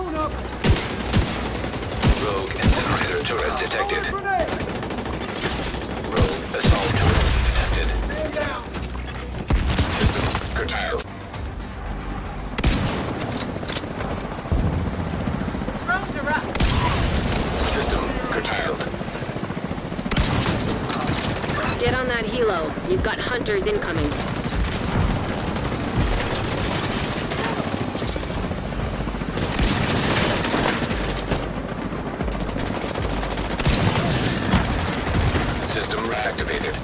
Rogue incinerator turret detected. Rogue assault turret detected. System curtailed. Drones are up. System curtailed. Get on that helo. You've got hunters incoming. System reactivated.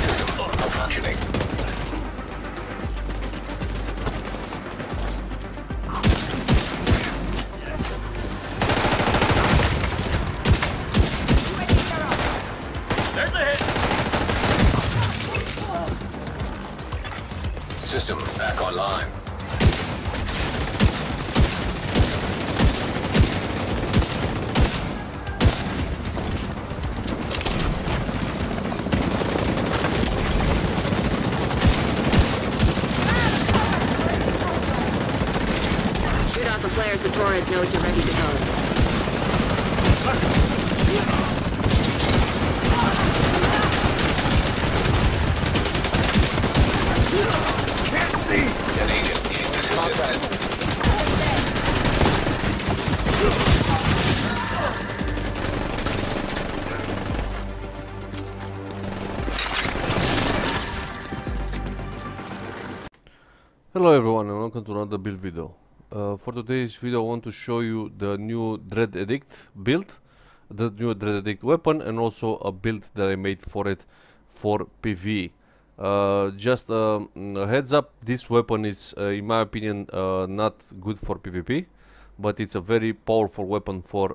System malfunctioning. System back online. Shoot off the flares so Torres knows you're ready to go. Can't see! An agent needs assistance. Hello everyone and welcome to another build video. For today's video I want to show you the new Dread Edict build, the new Dread Edict weapon, and also a build that I made for it for PVE. Just a heads up, this weapon is in my opinion not good for PvP, but it's a very powerful weapon for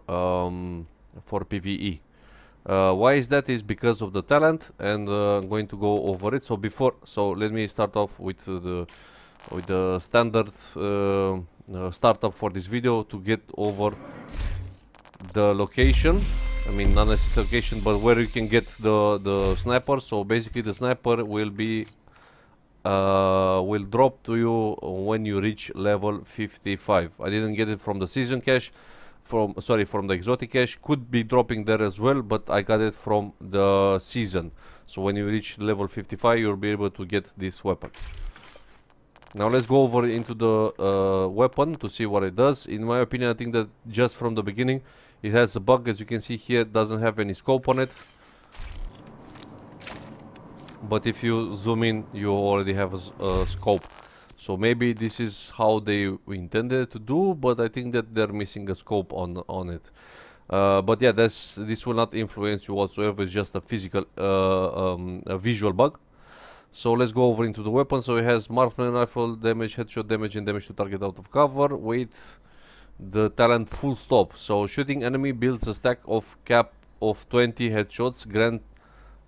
PvE. Why is that? Is because of the talent, and I'm going to go over it. So let me start off with the standard startup for this video to get over the location. I mean, not necessarily location, but where you can get the sniper. So basically the sniper will be will drop to you when you reach level 55. I didn't get it from the season cache, from the exotic cache. Could be dropping there as well, but I got it from the season. So when you reach level 55 you'll be able to get this weapon. Now let's go over into the weapon to see what it does. In my opinion, I think that just from the beginning it has a bug. As you can see here, it doesn't have any scope on it. But if you zoom in, you already have a scope. So maybe this is how they intended to do, but I think that they're missing a scope on it. But yeah, this will not influence you whatsoever. It's just a physical, a visual bug. So let's go over into the weapon. So it has marksman rifle damage, headshot damage, and damage to target out of cover. Wait, the talent full stop. So shooting enemy builds a stack of cap of 20 headshots. Grant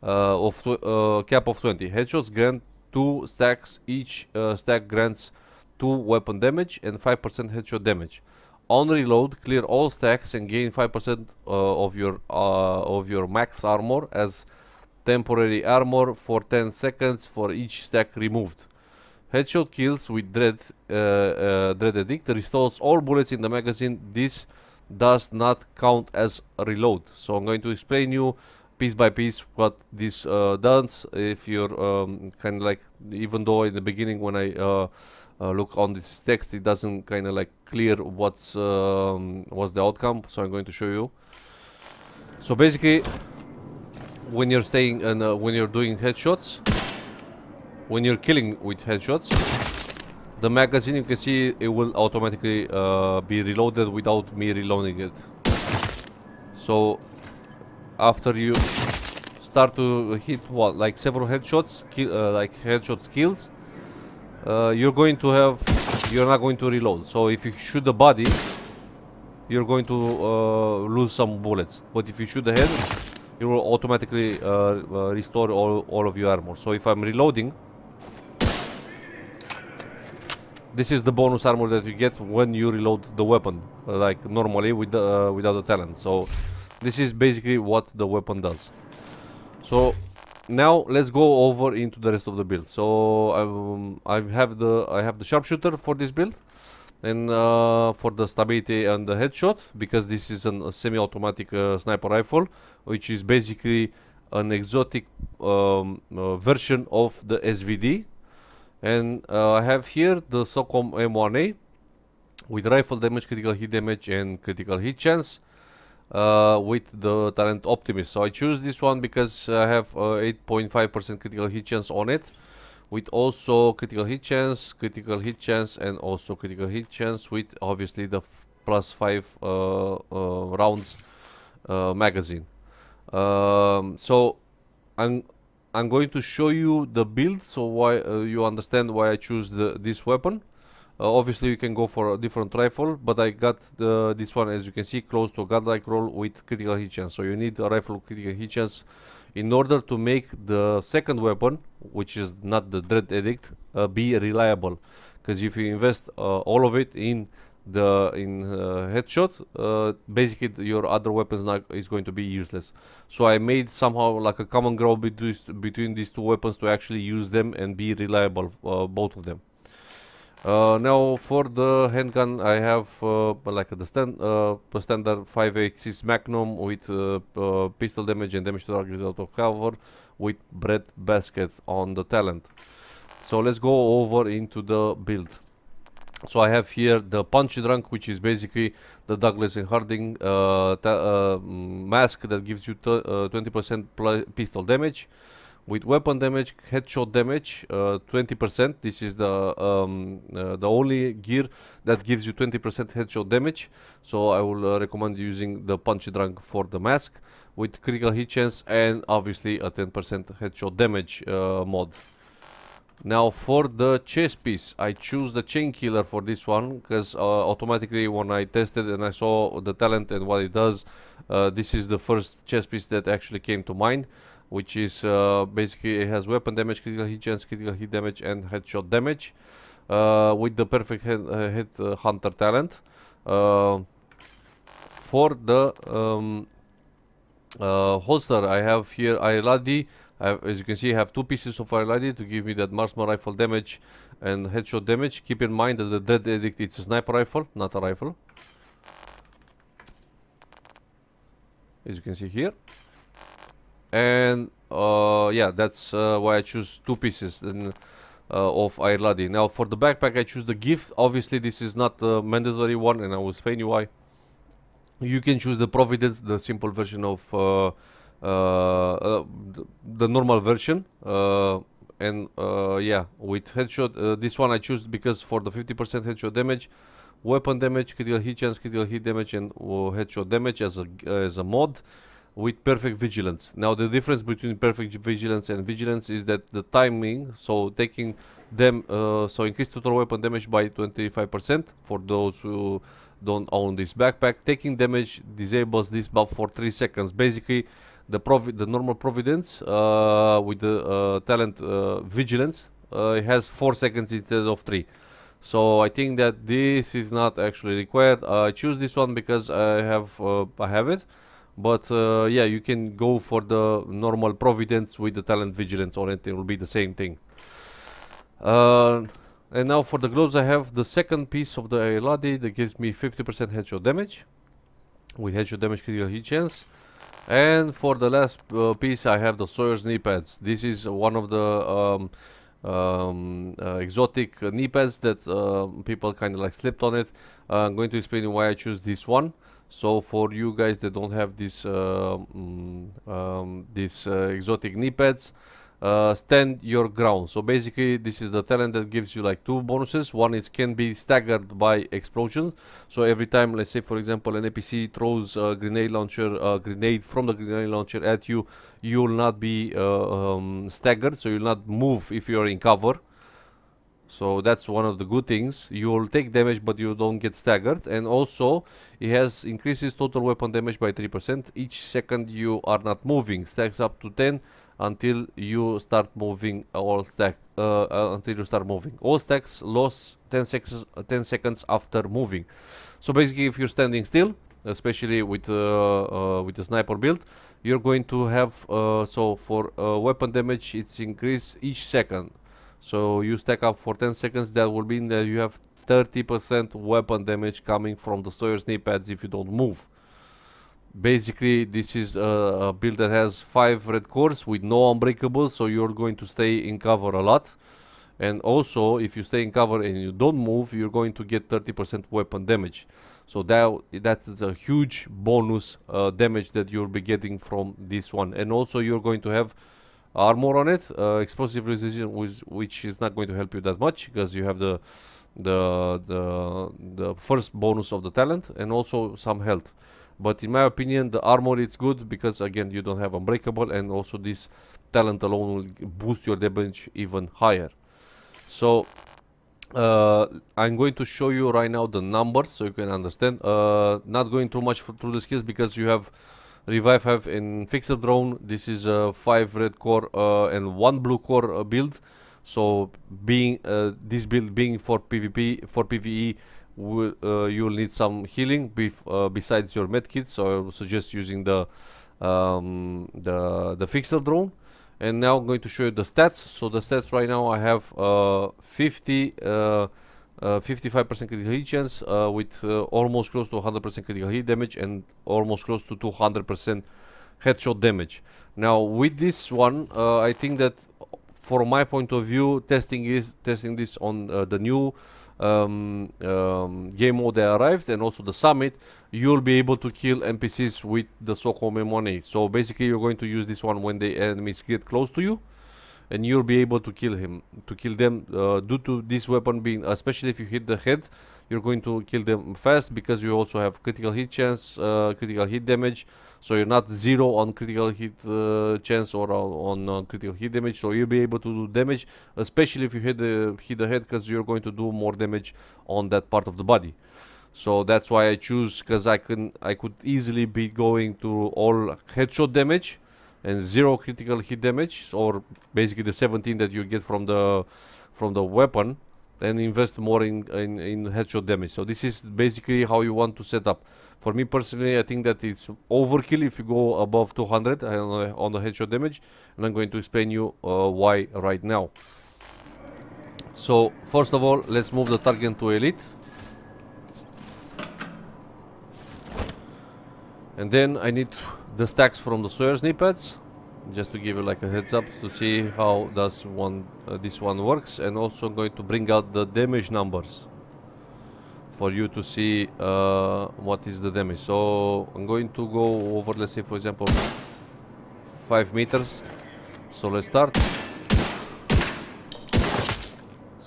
cap of 20 headshots. Grant 2 stacks. Each stack grants 2 weapon damage and 5% headshot damage. On reload, clear all stacks and gain 5% of your max armor as temporary armor for 10 seconds for each stack removed. Headshot kills with Dread Edict restores all bullets in the magazine. This does not count as a reload. So I'm going to explain you piece by piece what this does. If you're kind of like, even though in the beginning when I look on this text, it doesn't kind of like clear what's the outcome. So I'm going to show you. So basically, when you're staying and when you're doing headshots, when you're killing with headshots, the magazine, you can see it will automatically be reloaded without me reloading it. So after you start to hit what, like several headshots, like headshot kills, you're not going to reload. So if you shoot the body, you're going to lose some bullets, but if you shoot the head, it will automatically restore all of your armor. So if I'm reloading, This is the bonus armor that you get when you reload the weapon, like normally with the, without the talent. So this is basically what the weapon does. So now let's go over into the rest of the build. So I have the sharpshooter for this build, and for the stability and the headshot, because this is a semi-automatic sniper rifle, which is basically an exotic version of the SVD. And I have here the SOCOM M1A with rifle damage, critical hit damage, and critical hit chance, with the talent Optimist. So I choose this one because I have 8.5% critical hit chance on it, with also critical hit chance, and also critical hit chance with obviously the +5 rounds magazine. So I'm going to show you the build, so why you understand why I choose this weapon. Obviously you can go for a different rifle, but I got this one, as you can see, close to a godlike roll with critical hit chance. So you need a rifle with critical hit chance in order to make the second weapon, which is not the Dread Edict, be reliable. Because if you invest all of it in headshot, basically your other weapons is going to be useless. So I made somehow like a common ground between these two weapons to actually use them and be reliable, both of them. Now for the handgun, I have like the standard 5.86 Magnum with pistol damage and damage to target out of cover with bread basket on the talent. So let's go over into the build. So I have here the Punchy Drunk, which is basically the Douglas and Harding mask that gives you 20% pistol damage, with weapon damage, headshot damage 20%. This is the only gear that gives you 20% headshot damage. So I will recommend using the Punchy Drunk for the mask, with critical hit chance and obviously a 10% headshot damage mod. Now for the chest piece, I choose the Chain Killer for this one, because automatically when I tested and I saw the talent and what it does, this is the first chest piece that actually came to mind, which is basically it has weapon damage, critical hit chance, critical hit damage, and headshot damage, with the perfect head hunter talent. For the holster, I have here ILAD. As you can see, I have two pieces of ILAD to give me that marksman rifle damage and headshot damage. Keep in mind that the Dead Edict, it's a sniper rifle, not a rifle, as you can see here. And yeah, that's why I choose two pieces of ILAD. Now for the backpack, I choose the gift. Obviously this is not a mandatory one, and I will explain you why. You can choose the Providence, the simple version of the normal version, and yeah, with headshot, this one I choose because for the 50% headshot damage, weapon damage, critical hit chance, critical hit damage, and headshot damage as a mod, with perfect vigilance. Now the difference between perfect vigilance and vigilance is that the timing, so taking them, so increase total weapon damage by 25% for those who don't own this backpack. Taking damage disables this buff for 3 seconds. Basically the normal Providence with the talent vigilance, it has 4 seconds instead of 3. So I think that this is not actually required. I choose this one because I have it. But yeah, you can go for the normal Providence with the talent vigilance on it. It will be the same thing. And now for the gloves, I have the second piece of the ILAD that gives me 50% headshot damage, with headshot damage, critical hit chance. And for the last piece, I have the Sawyer's knee pads. This is one of the exotic knee pads that people kind of like slipped on it. I'm going to explain why I choose this one. So for you guys that don't have this exotic knee pads, stand your ground. So basically this is the talent that gives you like 2 bonuses. One is can be staggered by explosions. So every time, let's say for example, an APC throws a grenade from the grenade launcher at you, you will not be staggered, so you'll not move if you're in cover. So that's one of the good things. You will take damage, but you don't get staggered. And also it has increases total weapon damage by 3% each second you are not moving, stacks up to 10 until you start moving all stack. Until you start moving, all stacks lost 10 seconds after moving. So basically, if you're standing still, especially with the sniper build, you're going to have so for weapon damage, it's increased each second. So you stack up for 10 seconds, that will mean that you have 30% weapon damage coming from the Sawyer knee pads if you don't move. Basically, this is a build that has 5 red cores with no unbreakable, so you're going to stay in cover a lot. And also, if you stay in cover and you don't move, you're going to get 30% weapon damage. So that's a huge bonus damage that you'll be getting from this one. And also, you're going to have armor on it, explosive resistance, which is not going to help you that much because you have the first bonus of the talent and also some health. But in my opinion, the armor is good because again you don't have unbreakable, and also this talent alone will boost your damage even higher. So I'm going to show you right now the numbers so you can understand. Not going too much through the skills because you have Revive 5 and Fixed Drone. This is a 5 red core and 1 blue core build. So being this build being for PvP, for PVE, you'll need some healing besides your medkit. So I would suggest using the Fixed Drone. And now I'm going to show you the stats. So the stats right now, I have 55% critical hit chance with almost close to 100% critical hit damage and almost close to 200% headshot damage. Now with this one, I think that from my point of view, testing this on the new game mode that arrived and also the summit, you'll be able to kill NPCs with the so-called M1A. So basically, you're going to use this one when the enemies get close to you, and you'll be able to kill them due to this weapon being, especially if you hit the head, you're going to kill them fast because you also have critical hit chance, critical hit damage. So you're not zero on critical hit chance or on critical hit damage. So you'll be able to do damage, especially if you hit the head, because you're going to do more damage on that part of the body. So that's why I choose, because I could easily be going to all headshot damage and 0 critical hit damage, or basically the 17 that you get from the weapon, and invest more in headshot damage. So this is basically how you want to set up. For me personally, I think that it's overkill if you go above 200 on the headshot damage, and I'm going to explain you why right now. So first of all, let's move the target to elite, and then I need the stacks from the Sawyer's knee pads, just to give you like a heads up to see how does this one works. And also I'm going to bring out the damage numbers for you to see what is the damage. So I'm going to go over, let's say for example 5 meters. So let's start.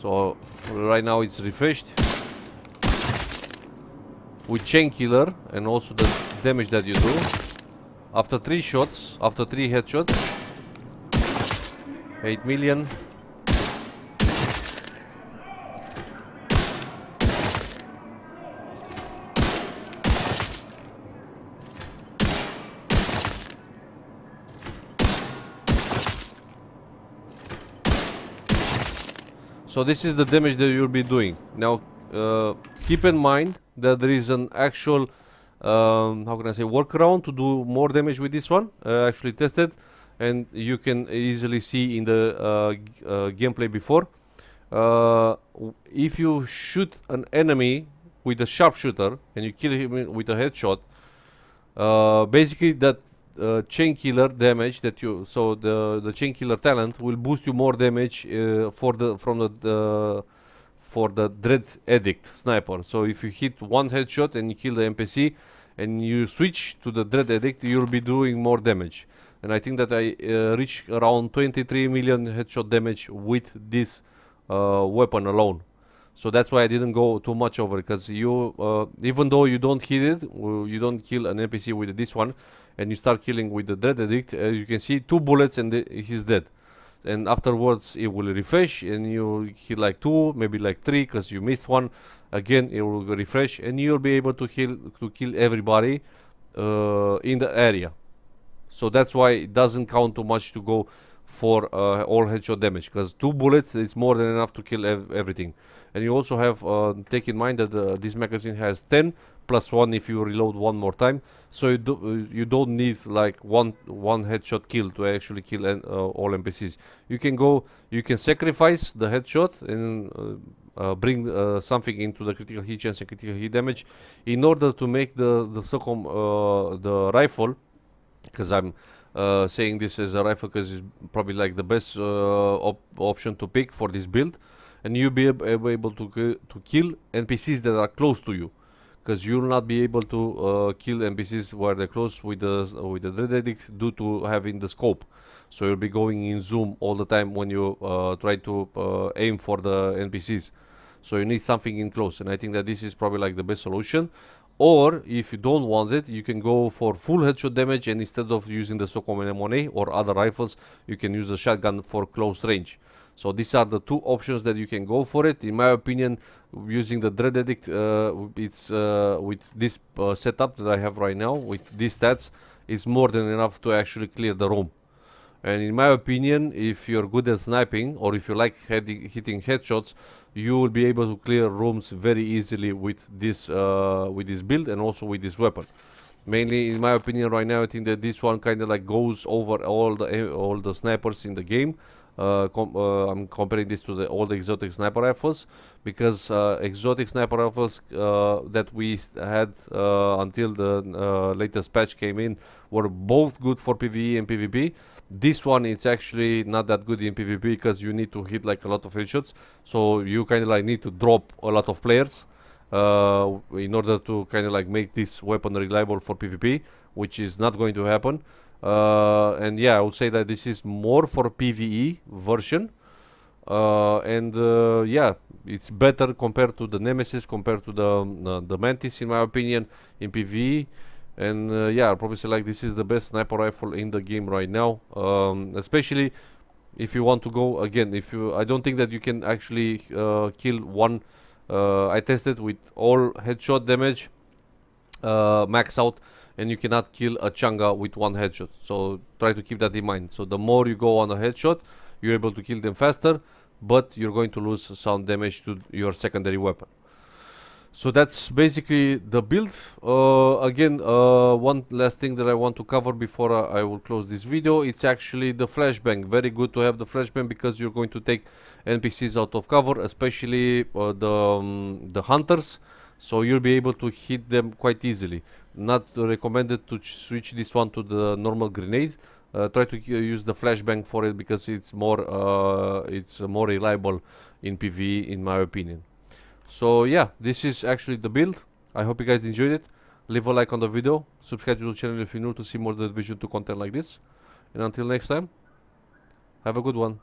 So right now it's refreshed with chain killer and also the damage that you do. After 3 shots, after 3 headshots, 8 million. So this is the damage that you'll be doing. Now keep in mind that there is an actual how can I say, workaround to do more damage with this one. Actually tested, and you can easily see in the gameplay before. If you shoot an enemy with a sharpshooter and you kill him with a headshot, basically that chain killer damage that you, so the chain killer talent will boost you more damage for the Dread Edict sniper. So if you hit one headshot and you kill the NPC and you switch to the Dread Edict, you'll be doing more damage. And I think that I reached around 23 million headshot damage with this weapon alone. So that's why I didn't go too much over, because you even though you don't hit it, you don't kill an NPC with this one, and you start killing with the Dread Edict, you can see 2 bullets and he's dead. And afterwards it will refresh and you hit like 2, maybe like 3 because you missed one. Again it will refresh and you'll be able to kill everybody in the area. So that's why it doesn't count too much to go for all headshot damage, because 2 bullets is more than enough to kill everything. And you also have take in mind that this magazine has 10 plus 1 if you reload one more time, so you don't need like one headshot kill to actually kill all NPCs. You can sacrifice the headshot and bring something into the critical hit chance and critical hit damage in order to make the SOCOM the rifle, because I'm saying this as a rifle because it's probably like the best option to pick for this build, and you'll be able to kill NPCs that are close to you, because you will not be able to kill NPCs where they're close with the Dread Edict due to having the scope. So you'll be going in zoom all the time when you try to aim for the NPCs. So you need something in close, and I think that this is probably like the best solution. Or if you don't want it, you can go for full headshot damage, and instead of using the SOCOM M1A or other rifles, you can use a shotgun for close range. So these are the 2 options that you can go for it. In my opinion, using the Dread Edict, it's with this setup that I have right now, with these stats, is more than enough to actually clear the room. And in my opinion, if you're good at sniping, or if you like hitting headshots, you will be able to clear rooms very easily with this build and also with this weapon. Mainly, in my opinion, right now, I think that this one kind of like goes over all the snipers in the game. I'm comparing this to all the exotic sniper rifles, because exotic sniper rifles that we had until the latest patch came in were both good for PVE and PvP. This one is actually not that good in PvP because you need to hit like a lot of headshots, so you kind of like need to drop a lot of players in order to kind of like make this weapon reliable for PvP, which is not going to happen. And yeah, I would say that this is more for PvE version, and yeah, it's better compared to the Nemesis, compared to the Mantis, in my opinion, in PvE. And yeah, I'll probably say like this is the best sniper rifle in the game right now, especially if you want to go again. I don't think that you can actually kill one. I tested with all headshot damage, max out, and you cannot kill a Changa with one headshot. So try to keep that in mind. So the more you go on a headshot, you're able to kill them faster, but you're going to lose some damage to your secondary weapon. So that's basically the build. Again, one last thing that I want to cover before I will close this video, it's actually the flashbang. Very good to have the flashbang because you're going to take NPCs out of cover, especially the hunters, so you'll be able to hit them quite easily. Not recommended to switch this one to the normal grenade. Try to use the flashbang for it because it's more reliable in PvE, in my opinion. So yeah, this is actually the build. I hope you guys enjoyed it. Leave a like on the video, subscribe to the channel if you're new to see more The Division 2 content like this, and until next time, have a good one.